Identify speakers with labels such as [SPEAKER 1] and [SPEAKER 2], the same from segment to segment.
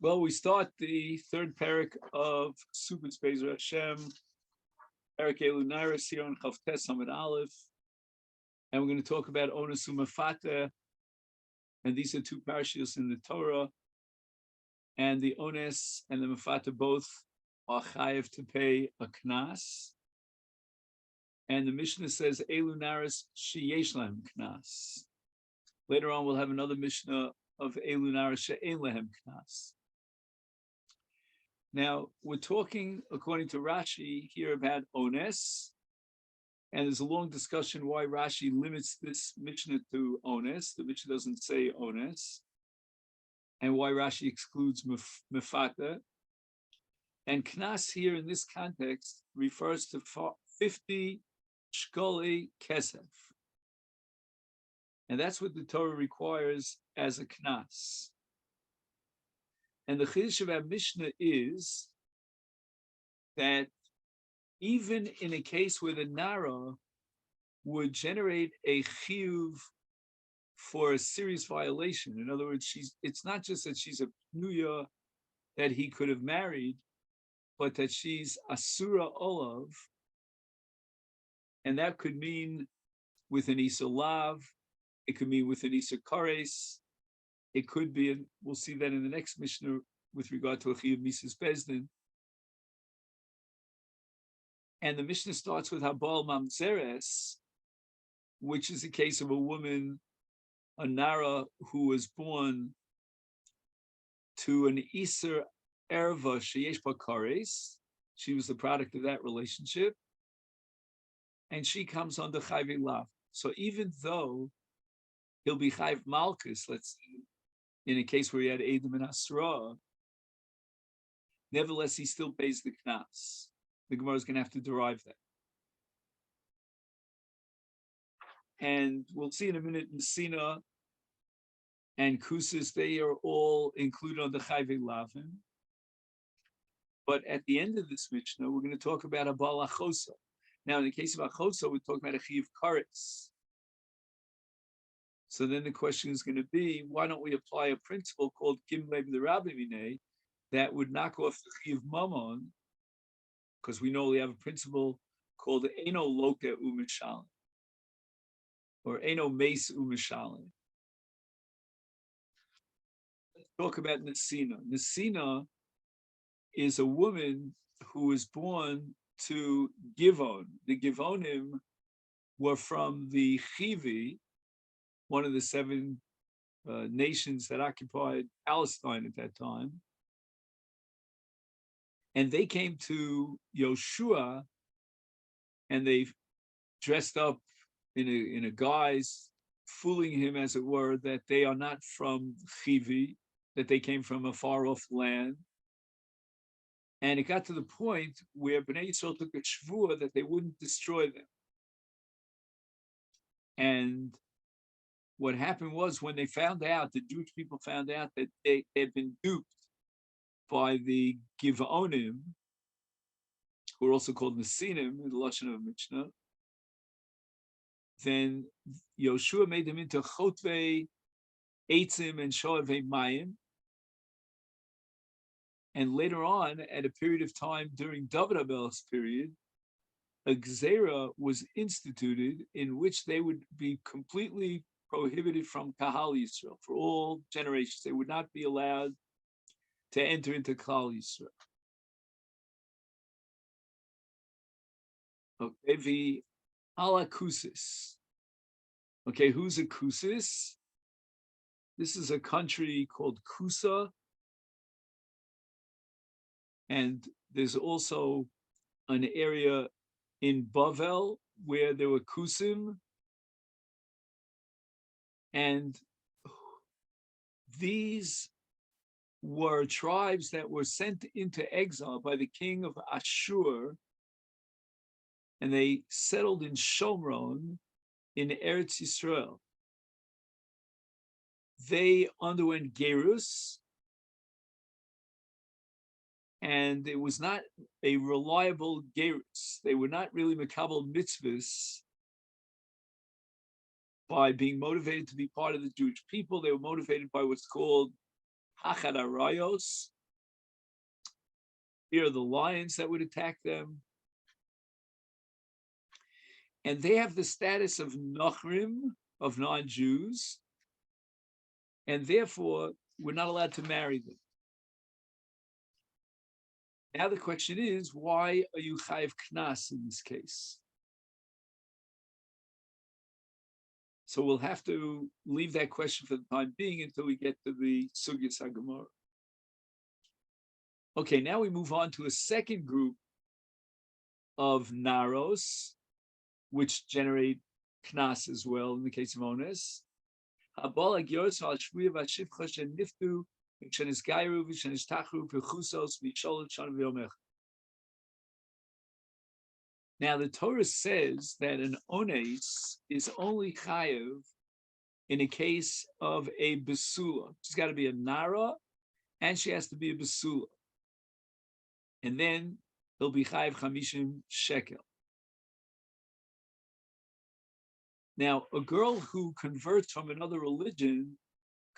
[SPEAKER 1] Well, we start the third parak of Subas Bezer Hashem, Parak Elu Nairis here on Chavtes Hamid Aleph, and we're going to talk about Onus Umafata, and these are two parashas in the Torah, and the Onus and the Mafata both are chayiv to pay a knas, and the Mishnah says Elu Nairis sheyesh lahem knas. Later on, we'll have another Mishnah of Elu Nairis she'ein lahem knas. Now, we're talking, according to Rashi, here about ones, and there's a long discussion why Rashi limits this Mishnah to ones. The Mishnah doesn't say ones, and why Rashi excludes mefata. And knas here in this context refers to 50 shkoli kesef. And that's what the Torah requires as a knas. And the chiddush of our Mishnah is that even in a case where the Nara would generate a chiyuv for a serious violation, in other words, it's not just that she's a pnuya that he could have married, but that she's asura olav, and that could mean with an isa lav, it could mean with an isa kares. It could be, and we'll see that in the next Mishnah with regard to a chiyuv mises bezdin. And the Mishnah starts with habal mamzeres, which is the case of a woman, a nara, who was born to an iser erva sheyesh bakares. She was the product of that relationship, and she comes under chayve lav. So even though he'll be chayv malchus, let's say, in a case where he had Edom and Asra, nevertheless, he still pays the knas. The Gemara is going to have to derive that. And we'll see in a minute, Messina and Kusis, they are all included on the Chayve Lavin. But at the end of this Mishnah, we're going to talk about a Baal Achosa. Now, in the case of Achosa, we're talking about a Chiyuv Karetz. So then the question is going to be, why don't we apply a principle called Gimlev the Rabbi Vinay that would knock off the Chiv Mamon, because we know we have a principle called Eno Loke Umishale, or Eno Mace Umishale. Let's talk about Nesina. Nesina is a woman who was born to Givon. The Givonim were from the Chivi, one of the seven nations that occupied Palestine at that time. And they came to Yoshua, and they dressed up in a guise, fooling him, as it were, that they are not from Chivi, that they came from a far-off land. And it got to the point where Bnei Yisrael took a shvua that they wouldn't destroy them. And what happened was, when they found out, the Jewish people found out that they had been duped by the Givonim, who are also called Nesinim in the Lashon of Mishnah, then Yoshua made them into Chotvei Eitzim and Shoavei Mayim. And later on, at a period of time during David HaMelech's period, a Gzera was instituted in which they would be completely prohibited from Kahal Yisrael for all generations. They would not be allowed to enter into Klal Yisrael. Okay, the ala Kusis. Okay, who's a Kusis? This is a country called Kusa, and there's also an area in Bavel where there were Kusim, and these were tribes that were sent into exile by the king of Ashur, and they settled in Shomron in Eretz Yisrael. They underwent Gerus, and it was not a reliable Gerus. They were not really Mekabel mitzvahs by being motivated to be part of the Jewish people. They were motivated by what's called Hachad Arayos, here are the lions that would attack them. And they have the status of Nochrim, of non-Jews, and therefore we're not allowed to marry them. Now the question is, why are you chayiv knas in this case? So we'll have to leave that question for the time being until we get to the Sugyas HaGemara. Okay, now we move on to a second group of naros, which generate knas as well in the case of ones. Now the Torah says that an ones is only chayiv in a case of a besula. She's got to be a nara, and she has to be a besula. And then he'll be chayiv 50 shekel. Now, a girl who converts from another religion,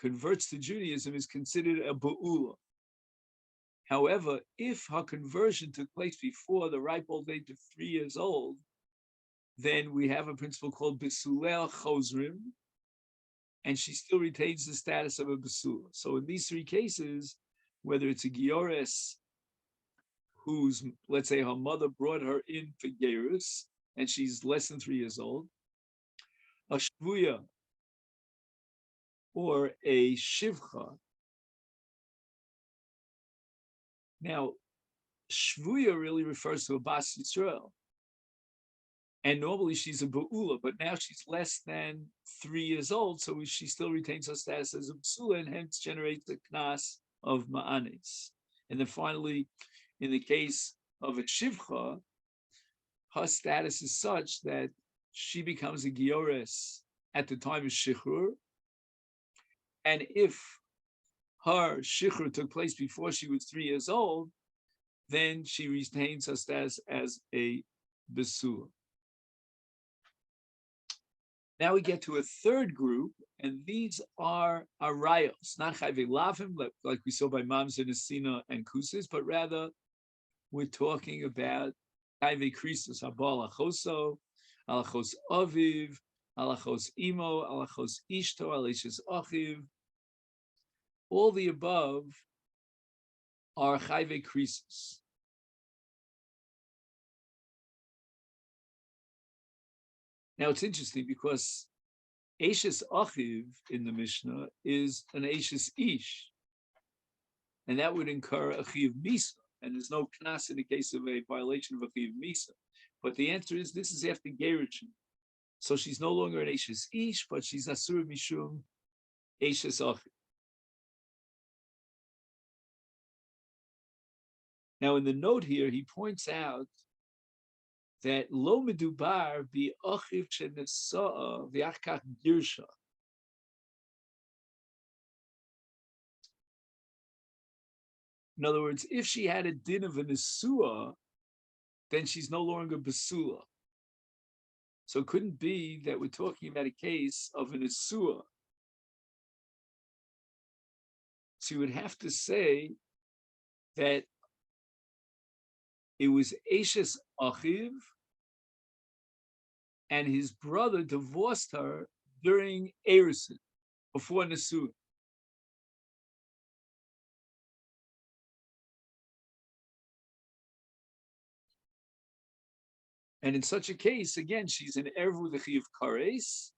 [SPEAKER 1] converts to Judaism, is considered a ba'ula. However, if her conversion took place before the ripe old age of 3 years old, then we have a principle called besulei chozrim, and she still retains the status of a besula. So in these three cases, whether it's a giores who's, let's say, her mother brought her in for gerus, and she's less than 3 years old, a shvuya or a shivcha. Now, shvuya really refers to a bas Yisrael, and normally she's a ba'ula, but now she's less than 3 years old, so she still retains her status as a basula, and hence generates the knas of ma'anis. And then finally, in the case of a shivcha, her status is such that she becomes a giores at the time of shichrur, and if her shichrur took place before she was 3 years old, then she retains her status as a besula. Now we get to a third group, and these are arayos, not chayvei lavim, like we saw by Mamzer, Nesina, and Kusis, but rather we're talking about chayvei krisos, habal achoso, alachos aviv, alachos imo, alachos ishto, alachos achiv. All the above are chayvei krisos. Now it's interesting because Eishes Achiv in the Mishnah is an Eishes Ish, and that would incur Achiv Misa, and there's no knas in the case of a violation of Achiv Misa. But the answer is this is after Gerushin. So she's no longer an Eishes Ish, but she's Asur Mishum Eishes Achiv. Now in the note here, he points out that lo medubar bi achiv shenesa'a v'achkach girsha. In other words, if she had a din of a nesua, then she's no longer besula. So it couldn't be that we're talking about a case of a nesua. So you would have to say that it was Eishes Achiv, and his brother divorced her during Erusin, before Nesuin. And in such a case, again, she's an Erev with a Chiv Kares.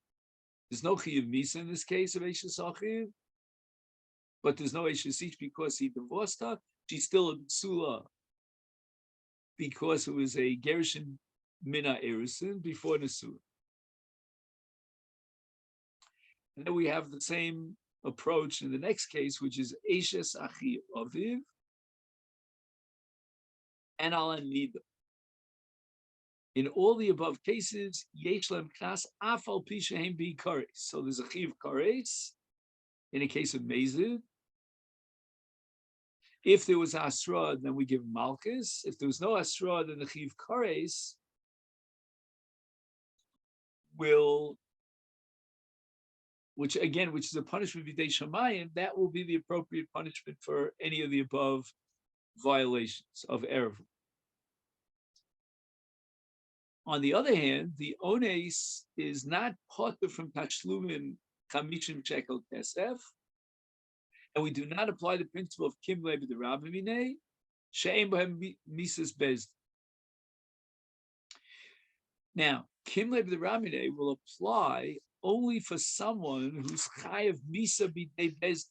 [SPEAKER 1] There's no Chiv Misa in this case of Eishes Achiv, but there's no Eishes Ish because he divorced her. She's still a B'sula because it was a Gerushin Mina Erusin before Nesuin. And then we have the same approach in the next case, which is Eishes Achi Aviv and Ala Nida. In all the above cases, Yesh Lem Knas Afal Pi Shehem Bi Kares. So there's a Chiv Kares in a case of Mezid. If there was Asra, then we give Malchus. If there was no Asra, then the Chiv Kares will which is a punishment b'dei shamayim, that will be the appropriate punishment for any of the above violations of erev. On the other hand, the ones is not potter from tashlumin chamishim shekel kesef, and we do not apply the principle of kimle b'derabimine she'em b'hem misas bezdin. Now, kimle b'derabimine will apply only for someone who's chayav misa b'dei bezdin.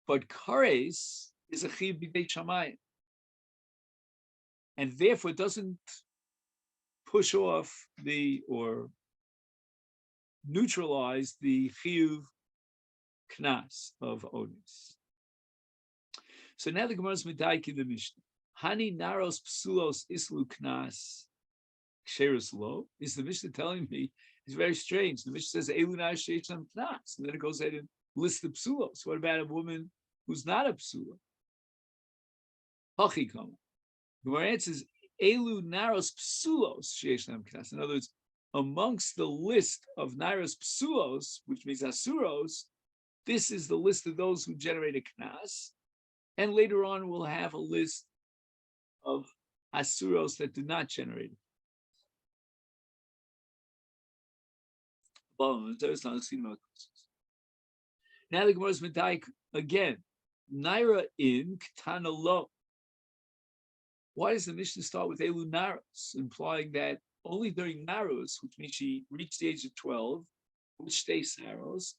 [SPEAKER 1] But kares is a chiv b'dei shamayim, and therefore doesn't push off or neutralize the chiyuv knas of onis. So now the Gemara is medayik in the Mishnah. Hani naros psulos islu knas ksheros lo. Is the Mishnah telling me? It's very strange. The Mishnah says elu naros sheichem knas, and then it goes ahead and lists the psulos. What about a woman who's not a psula? Hachi kama. The Gemara answers elu naros psulos sheichem knas. In other words, amongst the list of naros psulos, which means asuros, this is the list of those who generate a knas. And later on, we'll have a list of asuros that do not generate it. Now the Gemara is medayik again. Naira in ktana lo. Why does the Mishnah start with elu naros, implying that only during naros, which means she reached the age of 12, which stays naros,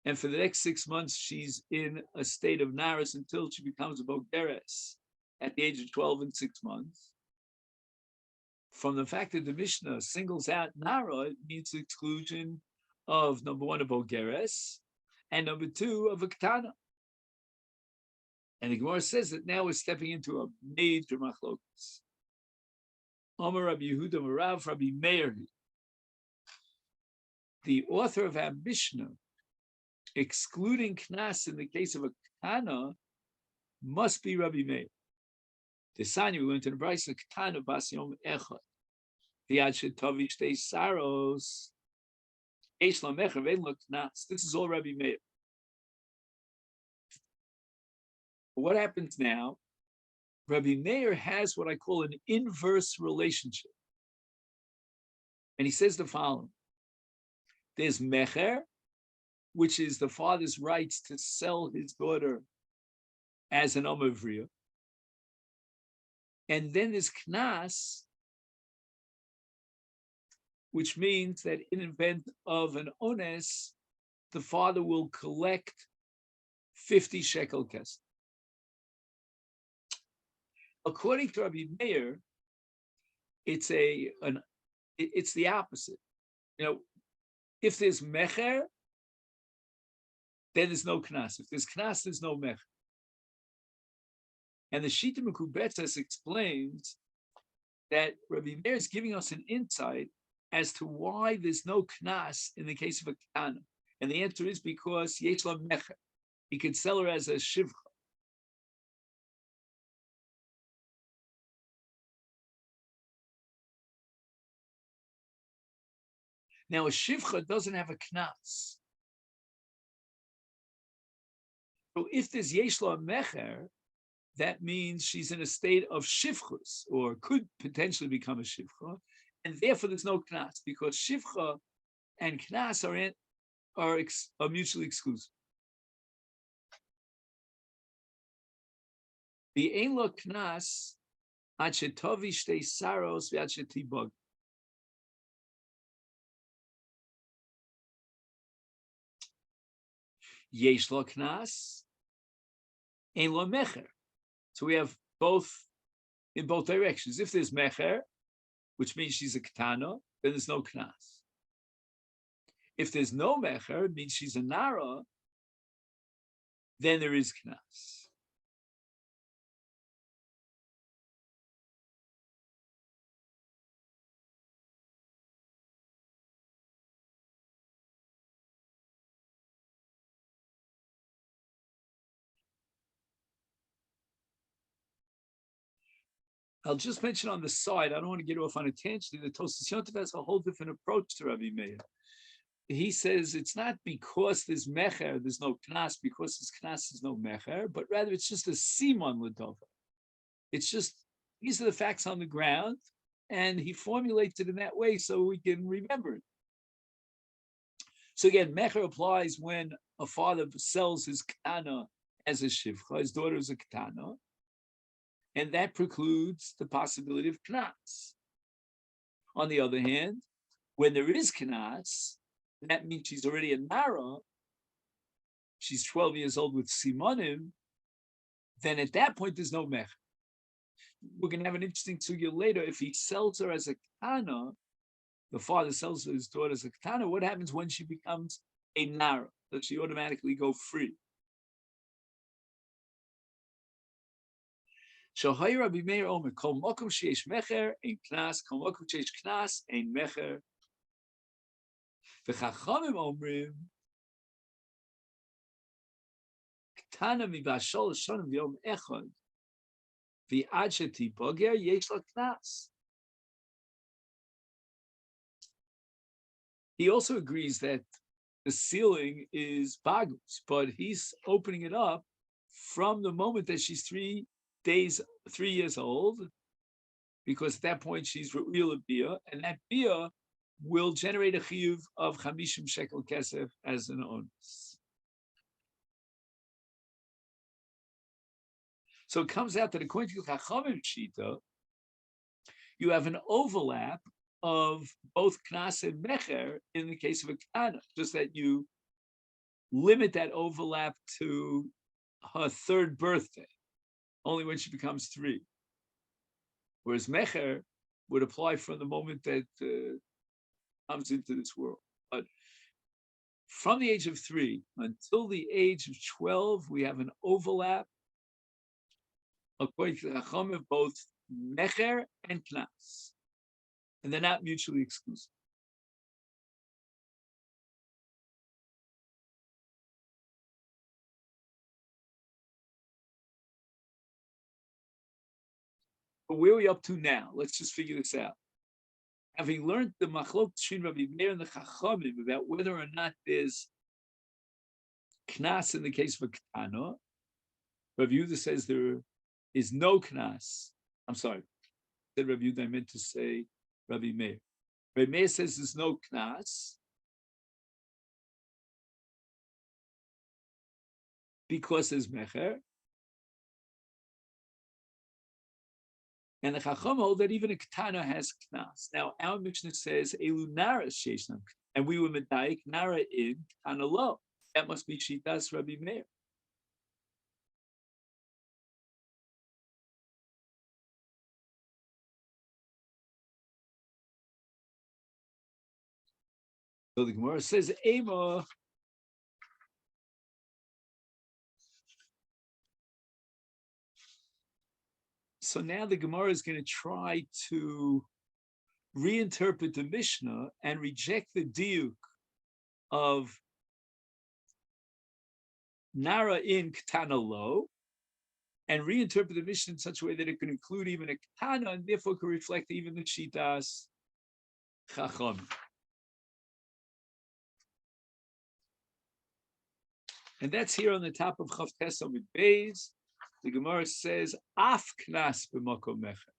[SPEAKER 1] and for the next 6 months she's in a state of naros until she becomes a bogeres at the age of 12 and 6 months. From the fact that the Mishnah singles out nara, it means the exclusion of number one, a bogeres, and number two, of a ketana. And the Gemara says that now we're stepping into a major machlokas. Amar Rabbi Yehuda Marav Rabbi Meir. The author of our Mishnah, excluding knas in the case of a ketana, must be Rabbi Meir. The Sanya, we went to the Brisa, ketana bas yom echad. The ad shetavi shtei saros. Eish lamecher vein lo knas. This is all Rabbi Meir. What happens now? Rabbi Meir has what I call an inverse relationship. And he says the following. There's mecher, which is the father's rights to sell his daughter as an omavriya. And then there's knas, which means that in event of an ones, the father will collect 50 shekel kesef. According to Rabbi Meir, it's the opposite. If there's mecher, then there's no knas. If there's knas, there's no mecher. And the Shita Mekubetzes explains that Rabbi Meir is giving us an insight as to why there's no knas in the case of a ketana. And the answer is because yesh la mecher. He could sell her as a shivcha. Now, a shivcha doesn't have a knas. So if there's yesh la mecher, that means she's in a state of shivchus, or could potentially become a shivcha, and therefore there's no knas, because shivcha and knas are mutually exclusive. The ein lo knas ad shetovi shtei saros v'ad shetibag. Yesh lo knas, ein lo mecher. So we have both in both directions. If there's mecher, which means she's a ketana, then there's no knas. If there's no mecher, it means she's a nara, then there is knas. I'll just mention on the side, I don't want to get off on a tangent. The Tosfos Yontif has a whole different approach to Rabbi Meir. He says it's not because there's mecher, there's no knas, because there's knas, there's no mecher, but rather it's just a simon l'dova. It's just, these are the facts on the ground, and he formulates it in that way so we can remember it. So again, mecher applies when a father sells his ketana as a shivcha, his daughter is a ketana, and that precludes the possibility of knas. On the other hand, when there is knas, that means she's already a nara, she's 12 years old with simonim, then at that point there's no mecher. We're going to have an interesting sugya later. If he sells her as a ketana, the father sells his daughter as a ketana, what happens when she becomes a nara? Does she automatically go free? Shahai Rabbi Meir Omer, Kol Mokum Sheish Mecher, Ein Knas, Kol Mokum Sheish Knas, Ein Mecher. V'chachamim Omrim, Ketana Mibas Sholosh Shonim V'yom Echad, V'ad Shetipoger Yesh La Knas. He also agrees that the ceiling is bagus, but he's opening it up from the moment that she's 3 years old, because at that point she's real bia, and that bia will generate a chiyuv of 50 shekel kesef as an onus. So it comes out that according to Chachamim Shita, you have an overlap of both knas and mecher in the case of a ketana, just that you limit that overlap to her 3rd birthday, only when she becomes 3. Whereas mecher would apply from the moment that comes into this world. But from the age of 3 until the age of 12, we have an overlap, according to the Chacham, of both mecher and knas. And they're not mutually exclusive. But where are we up to now? Let's just figure this out. Having learned the machlok between Rabbi Meir and the Chachamim about whether or not there's knas in the case of a ketana, Rabbi Yehuda says there is no knas. I'm sorry, I said Rabbi Yehuda, I meant to say Rabbi Meir. Rabbi Meir says there's no knas because there's mecher. And the Chacham hold that even a ketana has knas. Now, our Mishnah says, Elu nara sheishnam, and we were medayik nara in ketana lo. That must be shitas Rabbi Meir. So the Gemara says, Ema. So now the Gemara is going to try to reinterpret the Mishnah and reject the diuk of nara in ketana lo, and reinterpret the Mishnah in such a way that it can include even a ketana, and therefore can reflect even the shitas chacham. And that's here on the top of Chav Tes Amud Beis. The Gemara says, Af knas b'makom mecher.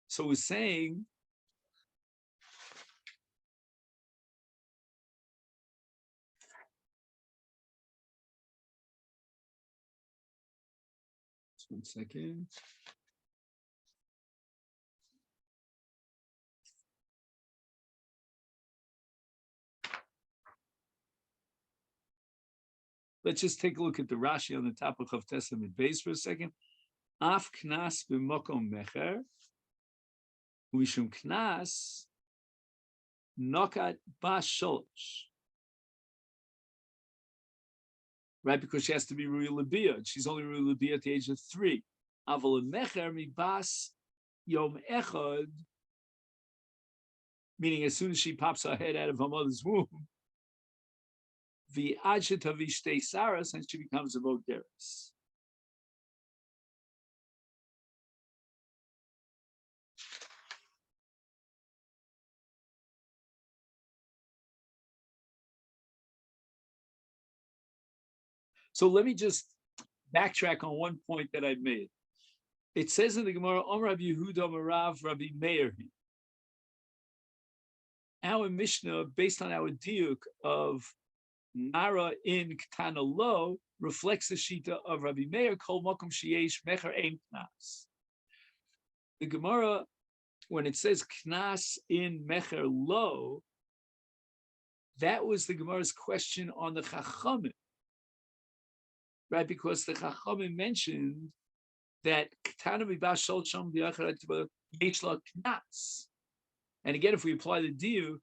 [SPEAKER 1] So we're saying just 1 second. Let's just take a look at the Rashi on the top of Chav Tes Amud Beis for a second. Af knas b'makom mecher, u'mishum knas nokat bas sholosh. Right, because she has to be Ruya Labia. She's only Ruya Labia at the age of 3. Aval mecher mi bas yom echad, meaning as soon as she pops her head out of her mother's womb, the adjective shtei saras, and she becomes a vogeres. So let me just backtrack on one point that I made. It says in the Gemara, Om Rabbi Yehuda Marav Rabbi Meir. Our Mishnah, based on our diuk of Nara in Ketana Lo, reflects the shita of Rabbi Meir, Kol Mokum Sheyesh Mecher Ein Knas. The Gemara, when it says Knas in Mecher Lo, that was the Gemara's question on the Chachamim, right? Because the Chachamim mentioned that Ketana Mibash Shol Shom V'Yachar Yesh Lo Knas. And again, if we apply the diuk,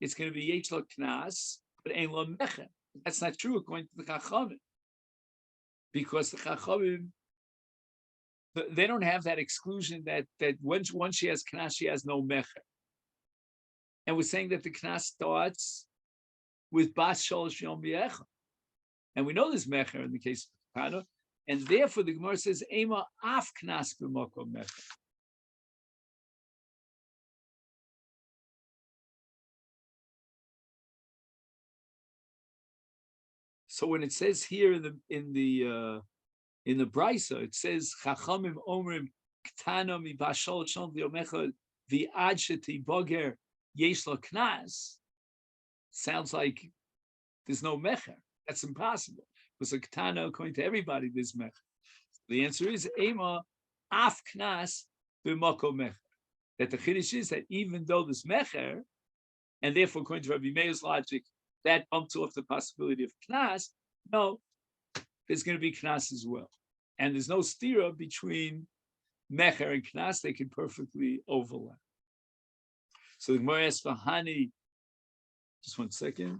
[SPEAKER 1] it's going to be Yesh Lo Knas, but Ein Lo Mecher. That's not true according to the Chachamim, because the Chachamim, they don't have that exclusion that once she has Knas, she has no Mecher. And we're saying that the Knas starts with Bas Sholosh Yom V'Yecha. And we know there's Mecher in the case of Ketana, and therefore the Gemara says, Ema Af Knas B'Mokom Mecher. So when it says here in the Brisa, it says Chachamim Omrim Ketana mi Bashol Shon V'Yomecha V'Adsheti Boger Yesh Lo Knas. Sounds like there's no mecher. That's impossible because a Ketana, according to everybody, there's mecher. The answer is Ema Af Knas B'Moko Mecher. That the chiddush is that even though there's mecher, and therefore according to Rabbi Meir's logic, that bumps off the possibility of knas. No, there's going to be knas as well. And there's no stira between mecher and knas. They can perfectly overlap. So the Gemara asks for Hani, just one second.